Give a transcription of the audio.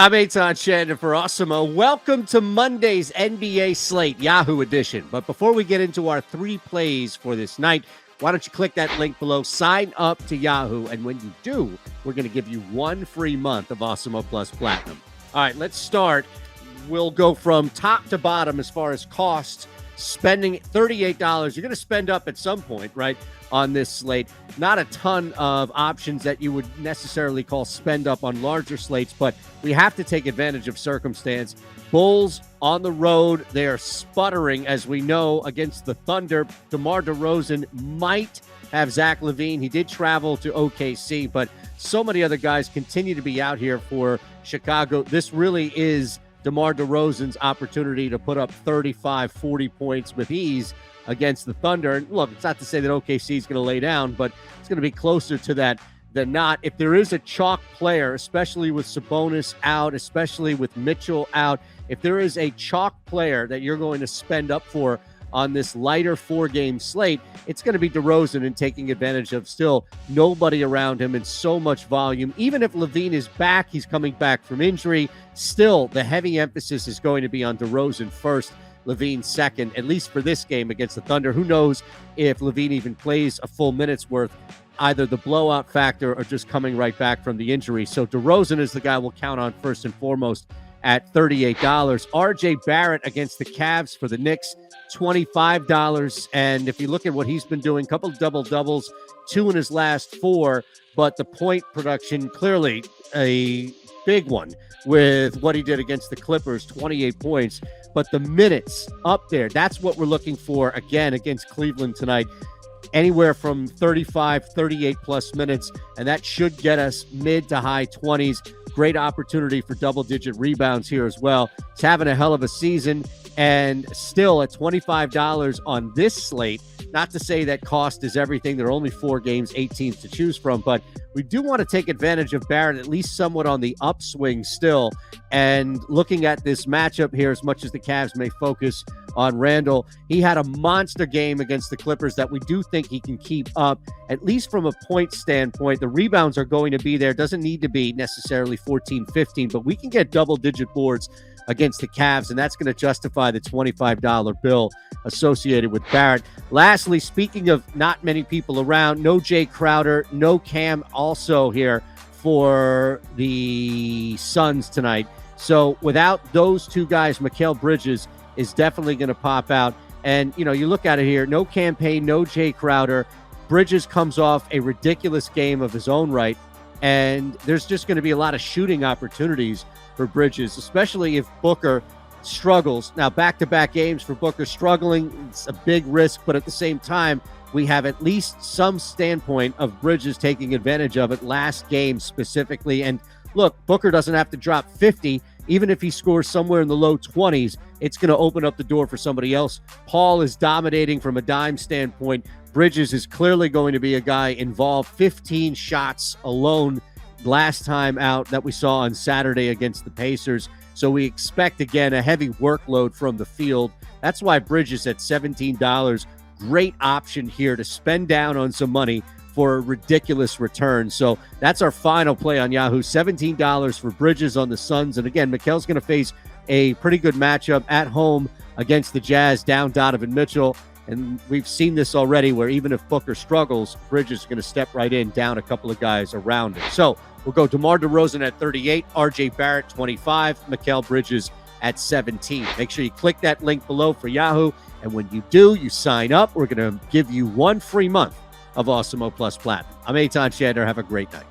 I'm Eytan Shander for Awesemo. Welcome to Monday's NBA Slate, Yahoo edition. But before we get into our 3 plays for this night, why don't you click that link below, sign up to Yahoo, and when you do, we're going to give you 1 free month of Awesemo Plus Platinum. All right, let's start. We'll go from top to bottom as far as costs. Spending $38. You're going to spend up at some point, right, on this slate. Not a ton of options that you would necessarily call spend up on larger slates, but we have to take advantage of circumstance. Bulls on the road. They are sputtering, as we know, against the Thunder. DeMar DeRozan might have Zach LaVine. He did travel to OKC, but so many other guys continue to be out here for Chicago. This really is DeMar DeRozan's opportunity to put up 35, 40 points with ease against the Thunder. And look, it's not to say that OKC is going to lay down, but it's going to be closer to that than not. If there is a chalk player, especially with Sabonis out, especially with Mitchell out, if there is a chalk player that you're going to spend up for on this lighter 4-game slate, it's going to be DeRozan, and taking advantage of still nobody around him and so much volume. Even if LaVine is back, he's coming back from injury. Still, the heavy emphasis is going to be on DeRozan first, LaVine second, at least for this game against the Thunder. Who knows if LaVine even plays a full minute's worth, either the blowout factor or just coming right back from the injury. So DeRozan is the guy we'll count on first and foremost at $38. RJ Barrett against the Cavs for the Knicks, $25. And if you look at what he's been doing, couple double-doubles, 2 in his last 4, but the point production, clearly a big one with what he did against the Clippers, 28 points. But the minutes up there, that's what we're looking for, again, against Cleveland tonight. Anywhere from 35, 38-plus minutes, and that should get us mid to high 20s. Great opportunity for double-digit rebounds here as well. He's having a hell of a season, and still at $25 on this slate. Not to say that cost is everything. There are only 4 games, 8 teams to choose from, but we do want to take advantage of Barrett, at least somewhat on the upswing still. And looking at this matchup here, as much as the Cavs may focus on Randall, he had a monster game against the Clippers that we do think he can keep up, at least from a point standpoint. The rebounds are going to be there. Doesn't need to be necessarily 14, 15, but we can get double-digit boards against the Cavs, and that's going to justify the $25 bill associated with Barrett. Lastly, speaking of not many people around, no Jay Crowder, no Cam also here for the Suns tonight. So without those 2 guys, Mikal Bridges is definitely going to pop out. And, you know, you look at it here, no campaign, no Jay Crowder. Bridges comes off a ridiculous game of his own right, and there's just going to be a lot of shooting opportunities for Bridges, especially if Booker struggles. Now, back-to-back games for Booker struggling, it's a big risk, but at the same time, we have at least some standpoint of Bridges taking advantage of it last game specifically. And look, Booker doesn't have to drop 50. Even if he scores somewhere in the low 20s, it's going to open up the door for somebody else. Paul is dominating from a dime standpoint. Bridges is clearly going to be a guy involved. 15 shots alone last time out that we saw on Saturday against the Pacers. So we expect, again, a heavy workload from the field. That's why Bridges at $17. Great option here to spend down on some money for a ridiculous return. So that's our final play on Yahoo. $17 for Bridges on the Suns. And again, Mikal's going to face a pretty good matchup at home against the Jazz, down Donovan Mitchell. And we've seen this already where even if Booker struggles, Bridges is going to step right in, down a couple of guys around him. So we'll go DeMar DeRozan at 38, RJ Barrett 25, Mikal Bridges at 17. Make sure you click that link below for Yahoo. And when you do, you sign up. We're going to give you 1 free month of Awesemo Plus Platinum. I'm Eytan Shander. Have a great night.